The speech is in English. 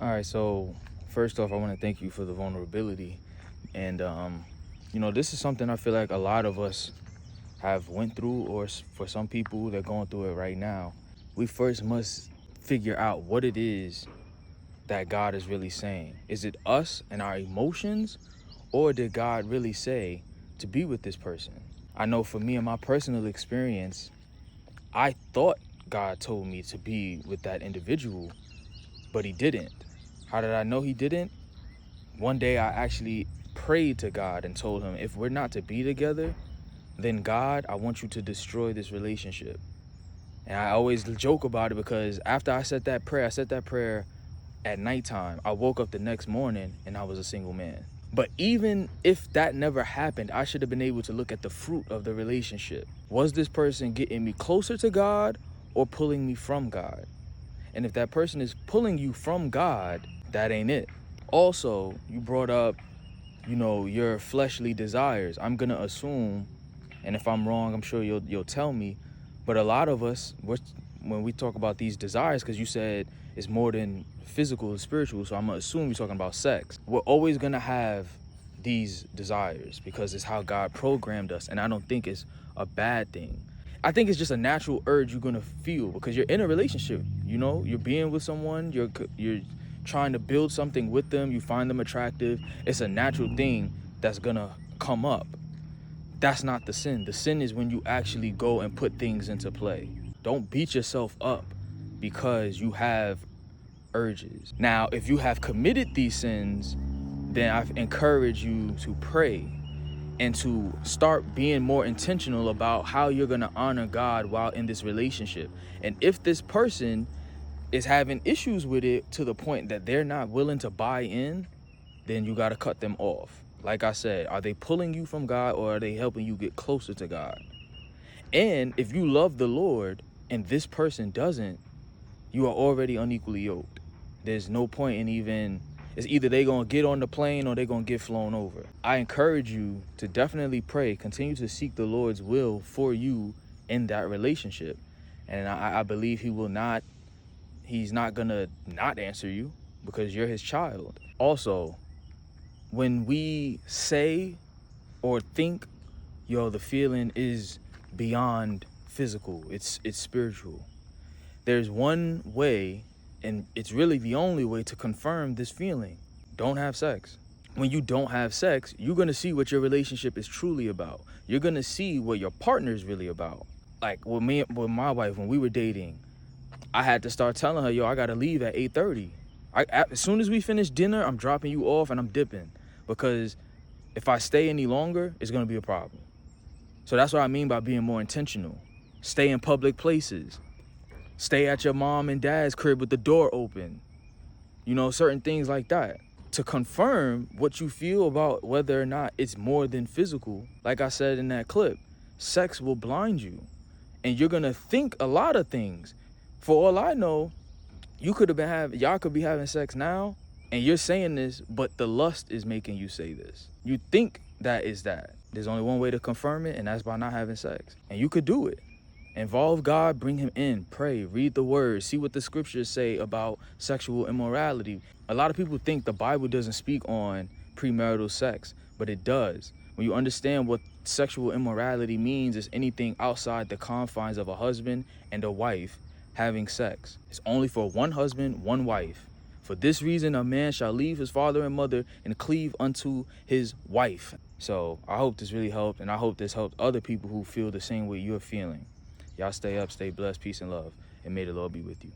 All right, so first off, I want to thank you for the vulnerability. And, this is something I feel like a lot of us have went through, or for some people, they're going through it right now. We first must figure out what it is that God is really saying. Is it us and our emotions, or did God really say to be with this person? I know for me, in my personal experience, I thought God told me to be with that individual, but he didn't. How did I know he didn't? One day I actually prayed to God and told him, if we're not to be together, then God, I want you to destroy this relationship. And I always joke about it because after I said that prayer at nighttime. I woke up the next morning and I was a single man. But even if that never happened, I should have been able to look at the fruit of the relationship. Was this person getting me closer to God or pulling me from God? And if that person is pulling you from God, that ain't it. Also, you brought up, your fleshly desires. I'm gonna assume, and if I'm wrong, I'm sure you'll tell me, but a lot of us, when we talk about these desires, because you said it's more than physical and spiritual, so I'm gonna assume you're talking about sex. We're always gonna have these desires because it's how God programmed us, and I don't think it's a bad thing. I think it's just a natural urge you're gonna feel because you're in a relationship. You're being with someone, you're trying to build something with them, you find them attractive. It's a natural thing that's gonna come up. That's not the sin. The sin is when you actually go and put things into play. Don't beat yourself up because you have urges. Now, if you have committed these sins, then I encourage you to pray and to start being more intentional about how you're going to honor God while in this relationship. And if this person is having issues with it to the point that they're not willing to buy in, then you got to cut them off. Like I said, are they pulling you from God or are they helping you get closer to God? And if you love the Lord and this person doesn't, you are already unequally yoked. There's no point in it's either they gonna get on the plane or they gonna get flown over. I encourage you to definitely pray, continue to seek the Lord's will for you in that relationship. And I believe he's not gonna not answer you because you're his child. Also, when we say or think, the feeling is beyond physical, it's spiritual. There's one way, and it's really the only way to confirm this feeling. Don't have sex. When you don't have sex, you're gonna see what your relationship is truly about. You're gonna see what your partner is really about. Like with my wife, when we were dating, I had to start telling her, I gotta leave at 8:30. As soon as we finish dinner, I'm dropping you off and I'm dipping. Because if I stay any longer, it's gonna be a problem. So that's what I mean by being more intentional. Stay in public places. Stay at your mom and dad's crib with the door open. Certain things like that. To confirm what you feel about whether or not it's more than physical, like I said in that clip, sex will blind you. And you're gonna think a lot of things. For all I know, y'all could be having sex now, and you're saying this, but the lust is making you say this. You think that is that. There's only one way to confirm it, and that's by not having sex. And you could do it. Involve God, bring him in, pray, read the word, see what the scriptures say about sexual immorality. A lot of people think the Bible doesn't speak on premarital sex, but it does. When you understand what sexual immorality means, is anything outside the confines of a husband and a wife having sex. It's only for one husband, one wife. For this reason, a man shall leave his father and mother and cleave unto his wife. So I hope this really helped, and I hope this helped other people who feel the same way you're feeling. Y'all stay up, stay blessed, peace and love, and may the Lord be with you.